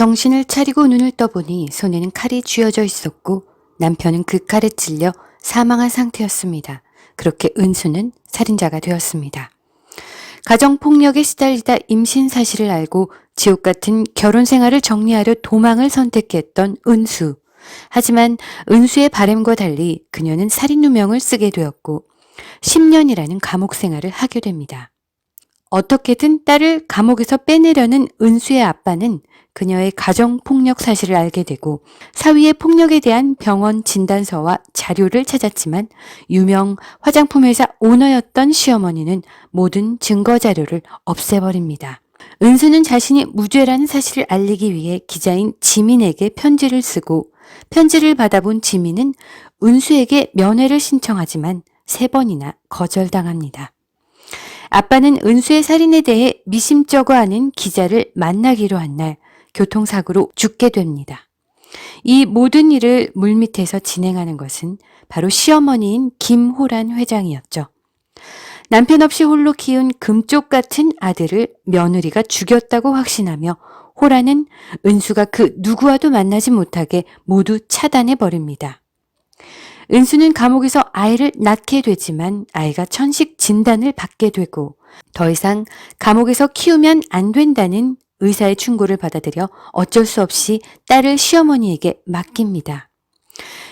정신을 차리고 눈을 떠보니 손에는 칼이 쥐어져 있었고 남편은 그 칼에 찔려 사망한 상태였습니다. 그렇게 은수는 살인자가 되었습니다. 가정폭력에 시달리다 임신 사실을 알고 지옥 같은 결혼 생활을 정리하려 도망을 선택했던 은수. 하지만 은수의 바람과 달리 그녀는 살인 누명을 쓰게 되었고 10년이라는 감옥 생활을 하게 됩니다. 어떻게든 딸을 감옥에서 빼내려는 은수의 아빠는 그녀의 가정폭력 사실을 알게 되고 사위의 폭력에 대한 병원 진단서와 자료를 찾았지만 유명 화장품 회사 오너였던 시어머니는 모든 증거 자료를 없애버립니다. 은수는 자신이 무죄라는 사실을 알리기 위해 기자인 지민에게 편지를 쓰고 편지를 받아본 지민은 은수에게 면회를 신청하지만 3번이나 거절당합니다. 아빠는 은수의 살인에 대해 미심쩍어 하는 기자를 만나기로 한 날 교통사고로 죽게 됩니다. 이 모든 일을 물밑에서 진행하는 것은 바로 시어머니인 김호란 회장이었죠. 남편 없이 홀로 키운 금쪽 같은 아들을 며느리가 죽였다고 확신하며 호란은 은수가 그 누구와도 만나지 못하게 모두 차단해버립니다. 은수는 감옥에서 아이를 낳게 되지만 아이가 천식 진단을 받게 되고 더 이상 감옥에서 키우면 안 된다는 의사의 충고를 받아들여 어쩔 수 없이 딸을 시어머니에게 맡깁니다.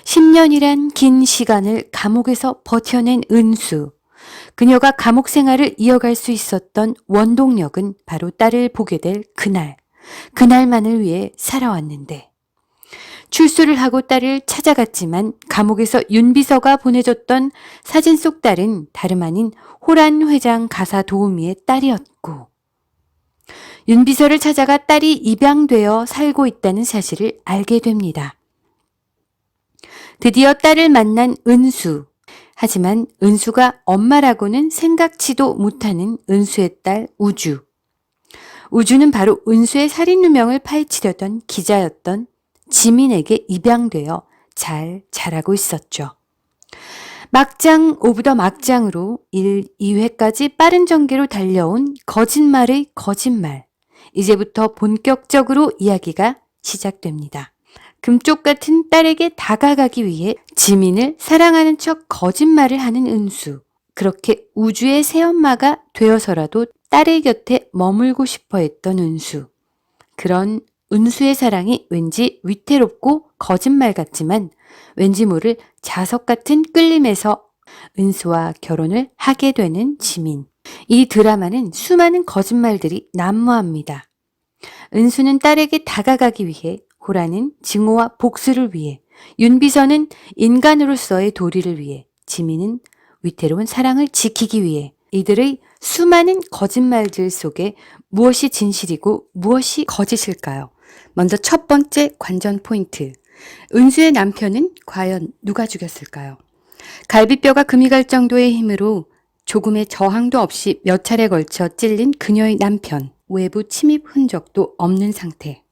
10년이란 긴 시간을 감옥에서 버텨낸 은수. 그녀가 감옥 생활을 이어갈 수 있었던 원동력은 바로 딸을 보게 될 그날만을 위해 살아왔는데 출소를 하고 딸을 찾아갔지만 감옥에서 윤비서가 보내줬던 사진 속 딸은 다름 아닌 호란 회장 가사 도우미의 딸이었고 윤비서를 찾아가 딸이 입양되어 살고 있다는 사실을 알게 됩니다. 드디어 딸을 만난 은수. 하지만 은수가 엄마라고는 생각지도 못하는 은수의 딸 우주. 우주는 바로 은수의 살인 누명을 파헤치려던 기자였던 지민에게 입양되어 잘 자라고 있었죠. 막장 오브 더 막장으로 1, 2회까지 빠른 전개로 달려온 거짓말의 거짓말. 이제부터 본격적으로 이야기가 시작됩니다. 금쪽 같은 딸에게 다가가기 위해 지민을 사랑하는 척 거짓말을 하는 은수. 그렇게 우주의 새엄마가 되어서라도 딸의 곁에 머물고 싶어 했던 은수. 그런 은수의 사랑이 왠지 위태롭고 거짓말 같지만 왠지 모를 자석 같은 끌림에서 은수와 결혼을 하게 되는 지민. 이 드라마는 수많은 거짓말들이 난무합니다. 은수는 딸에게 다가가기 위해, 호라는 증오와 복수를 위해, 윤비서는 인간으로서의 도리를 위해, 지민은 위태로운 사랑을 지키기 위해 이들의 수많은 거짓말들 속에 무엇이 진실이고 무엇이 거짓일까요? 먼저 첫 번째 관전 포인트. 은수의 남편은 과연 누가 죽였을까요? 갈비뼈가 금이 갈 정도의 힘으로 조금의 저항도 없이 몇 차례 걸쳐 찔린 그녀의 남편. 외부 침입 흔적도 없는 상태.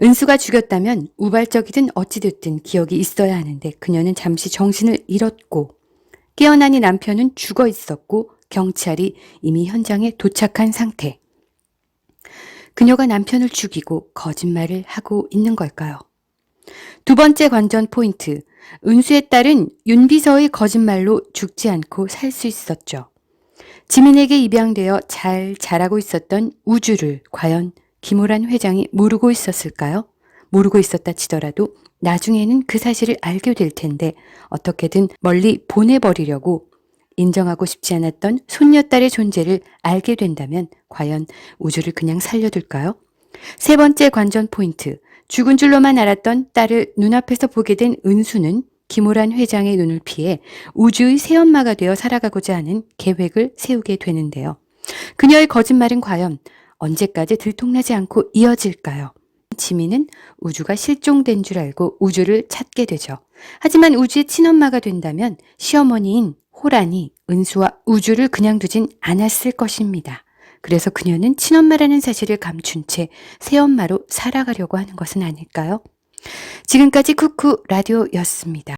은수가 죽였다면 우발적이든 어찌됐든 기억이 있어야 하는데 그녀는 잠시 정신을 잃었고 깨어나니 남편은 죽어 있었고 경찰이 이미 현장에 도착한 상태. 그녀가 남편을 죽이고 거짓말을 하고 있는 걸까요? 두 번째 관전 포인트. 은수의 딸은 윤비서의 거짓말로 죽지 않고 살 수 있었죠. 지민에게 입양되어 잘 자라고 있었던 우주를 과연 김호란 회장이 모르고 있었을까요? 모르고 있었다 치더라도 나중에는 그 사실을 알게 될 텐데 어떻게든 멀리 보내버리려고 인정하고 싶지 않았던 손녀딸의 존재를 알게 된다면 과연 우주를 그냥 살려둘까요? 세 번째 관전 포인트. 죽은 줄로만 알았던 딸을 눈앞에서 보게 된 은수는 김호란 회장의 눈을 피해 우주의 새엄마가 되어 살아가고자 하는 계획을 세우게 되는데요. 그녀의 거짓말은 과연 언제까지 들통나지 않고 이어질까요? 지민은 우주가 실종된 줄 알고 우주를 찾게 되죠. 하지만 우주의 친엄마가 된다면 시어머니인 호란이 은수와 우주를 그냥 두진 않았을 것입니다. 그래서 그녀는 친엄마라는 사실을 감춘 채 새엄마로 살아가려고 하는 것은 아닐까요? 지금까지 쿠쿠 라디오였습니다.